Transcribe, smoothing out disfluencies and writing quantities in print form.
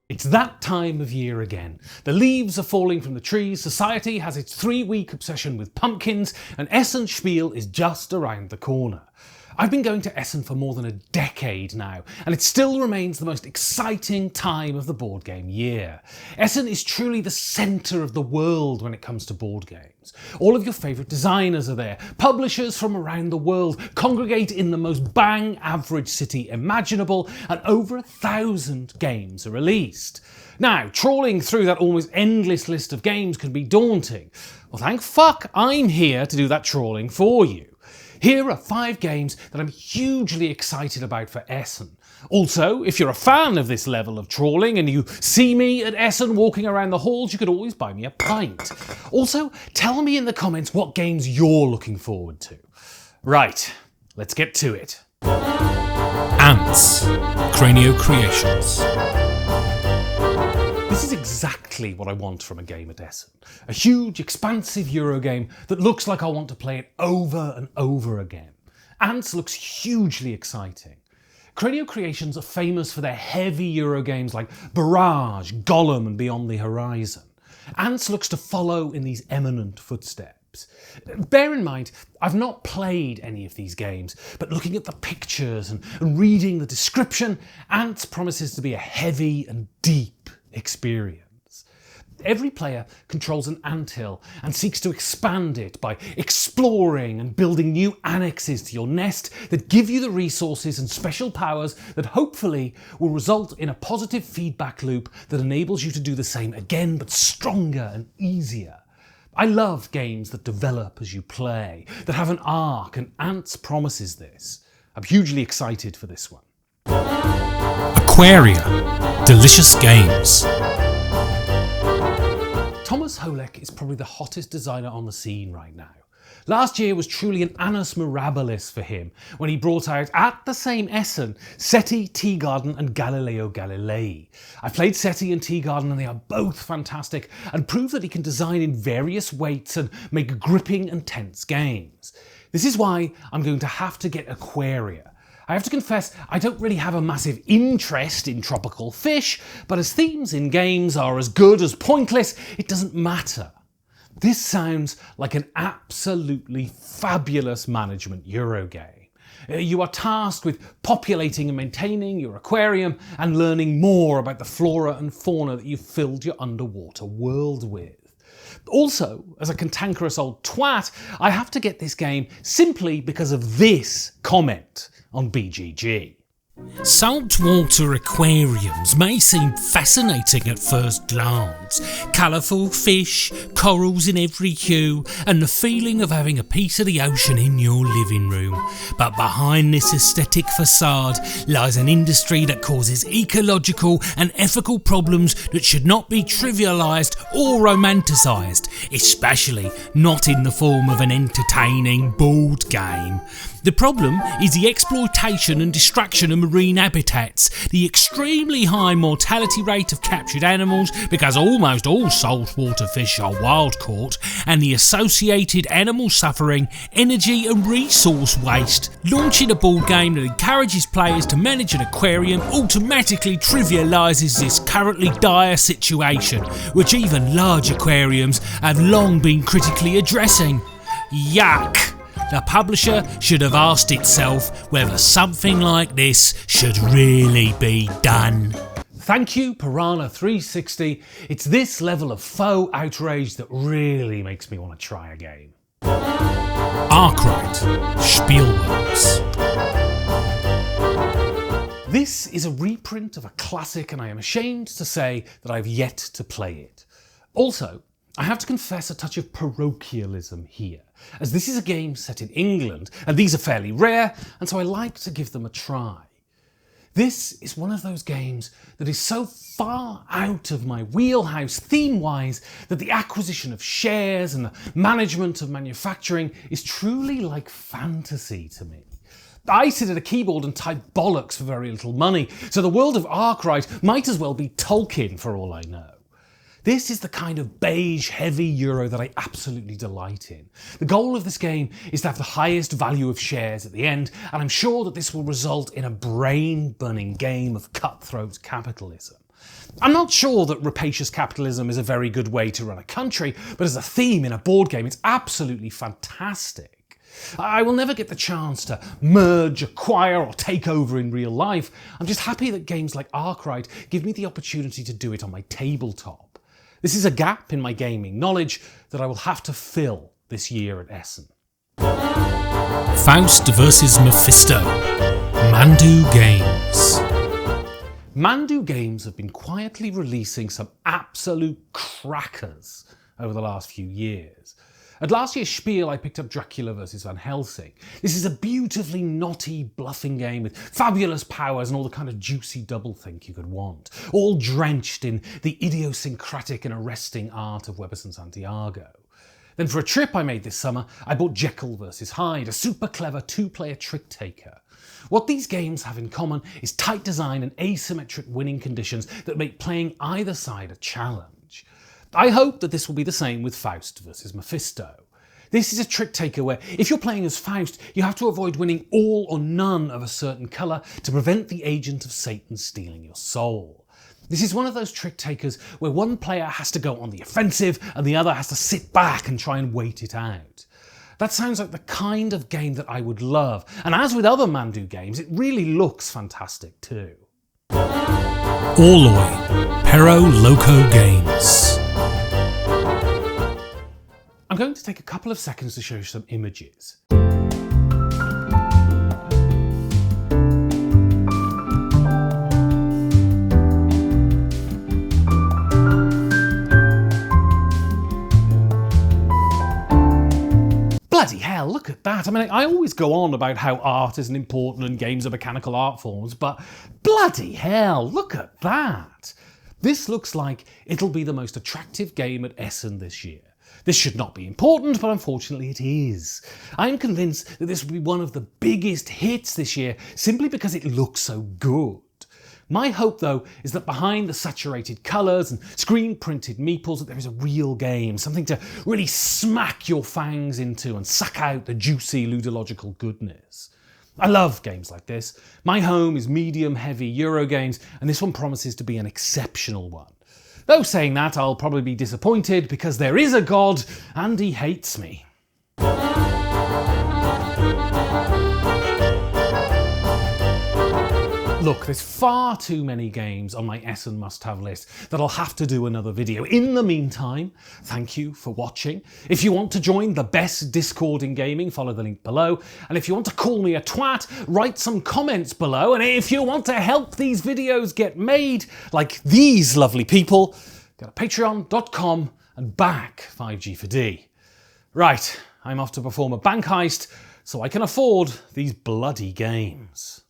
It's that time of year again. The leaves are falling from the trees, society has its 3-week obsession with pumpkins, and Essen Spiel is just around the corner. I've been going to Essen for more than a decade now, and it still remains the most exciting time of the board game year. Essen is truly the centre of the world when it comes to board games. All of your favourite designers are there, publishers from around the world congregate in the most bang average city imaginable, and over 1,000 games are released. Now, trawling through that almost endless list of games can be daunting. Well, thank fuck I'm here to do that trawling for you. Here are 5 games that I'm hugely excited about for Essen. Also, if you're a fan of this level of trawling and you see me at Essen walking around the halls, you could always buy me a pint. Also, tell me in the comments what games you're looking forward to. Right, let's get to it. Ants, Cranio Creations. This is exactly what I want from a game at Essen. A huge, expansive Eurogame that looks like I want to play it over and over again. Ants looks hugely exciting. Cranio Creations are famous for their heavy Eurogames like Barrage, Gollum and Beyond the Horizon. Ants looks to follow in these eminent footsteps. Bear in mind, I've not played any of these games, but looking at the pictures and reading the description, Ants promises to be a heavy and deep experience. Every player controls an anthill and seeks to expand it by exploring and building new annexes to your nest that give you the resources and special powers that hopefully will result in a positive feedback loop that enables you to do the same again but stronger and easier. I love games that develop as you play, that have an arc, and Ants promises this. I'm hugely excited for this one. Aquaria, delicious games. Thomas Holek is probably the hottest designer on the scene right now. Last year was truly an annus mirabilis for him when he brought out, at the same Essen, SETI, Tea Garden and Galileo Galilei. I've played SETI and Tea Garden and they are both fantastic and prove that he can design in various weights and make gripping and tense games. This is why I'm going to have to get Aquaria. I have to confess, I don't really have a massive interest in tropical fish, but as themes in games are as good as pointless, it doesn't matter. This sounds like an absolutely fabulous management Eurogame. You are tasked with populating and maintaining your aquarium and learning more about the flora and fauna that you've filled your underwater world with. Also, as a cantankerous old twat, I have to get this game simply because of this comment on BGG. Saltwater aquariums may seem fascinating at first glance. Colourful fish, corals in every hue, and the feeling of having a piece of the ocean in your living room. But behind this aesthetic facade lies an industry that causes ecological and ethical problems that should not be trivialised or romanticised, especially not in the form of an entertaining board game. The problem is the exploitation and destruction of marine habitats, the extremely high mortality rate of captured animals because almost all saltwater fish are wild caught, and the associated animal suffering, energy and resource waste. Launching a board game that encourages players to manage an aquarium automatically trivialises this currently dire situation, which even large aquariums have long been critically addressing. Yuck! The publisher should have asked itself whether something like this should really be done. Thank you, Piranha360. It's this level of faux outrage that really makes me want to try a game. Arkwright, Spielworxx. This is a reprint of a classic and I am ashamed to say that I've yet to play it. Also, I have to confess a touch of parochialism here, as this is a game set in England, and these are fairly rare, and so I like to give them a try. This is one of those games that is so far out of my wheelhouse theme-wise that the acquisition of shares and the management of manufacturing is truly like fantasy to me. I sit at a keyboard and type bollocks for very little money, so the world of Arkwright might as well be Tolkien for all I know. This is the kind of beige-heavy Euro that I absolutely delight in. The goal of this game is to have the highest value of shares at the end, and I'm sure that this will result in a brain-burning game of cutthroat capitalism. I'm not sure that rapacious capitalism is a very good way to run a country, but as a theme in a board game, it's absolutely fantastic. I will never get the chance to merge, acquire, or take over in real life. I'm just happy that games like Arkwright give me the opportunity to do it on my tabletop. This is a gap in my gaming knowledge that I will have to fill this year at Essen. Faust vs Mephisto. Mandu Games. Mandu Games have been quietly releasing some absolute crackers over the last few years. At last year's Spiel, I picked up Dracula vs Van Helsing. This is a beautifully knotty, bluffing game with fabulous powers and all the kind of juicy doublethink you could want, all drenched in the idiosyncratic and arresting art of Webber and Santiago. Then for a trip I made this summer, I bought Jekyll vs Hyde, a super clever two-player trick taker. What these games have in common is tight design and asymmetric winning conditions that make playing either side a challenge. I hope that this will be the same with Faust vs Mephisto. This is a trick taker where, if you're playing as Faust, you have to avoid winning all or none of a certain colour to prevent the agent of Satan stealing your soul. This is one of those trick takers where one player has to go on the offensive and the other has to sit back and try and wait it out. That sounds like the kind of game that I would love, and as with other Mandu games, it really looks fantastic too. All the way. Perol Loco Games. I'm going to take a couple of seconds to show you some images. Bloody hell, look at that. I mean, I always go on about how art isn't important and games are mechanical art forms, but bloody hell, look at that. This looks like it'll be the most attractive game at Essen this year. This should not be important, but unfortunately it is. I am convinced that this will be one of the biggest hits this year simply because it looks so good. My hope, though, is that behind the saturated colours and screen-printed meeples that there is a real game, something to really smack your fangs into and suck out the juicy ludological goodness. I love games like this. My home is medium-heavy Euro games, and this one promises to be an exceptional one. Though saying that, I'll probably be disappointed because there is a God and he hates me. Look, there's far too many games on my Essen must-have list that I'll have to do another video. In the meantime, thank you for watching. If you want to join the best Discord in gaming, follow the link below. And if you want to call me a twat, write some comments below. And if you want to help these videos get made, like these lovely people, go to patreon.com and back 5G4D. Right, I'm off to perform a bank heist so I can afford these bloody games.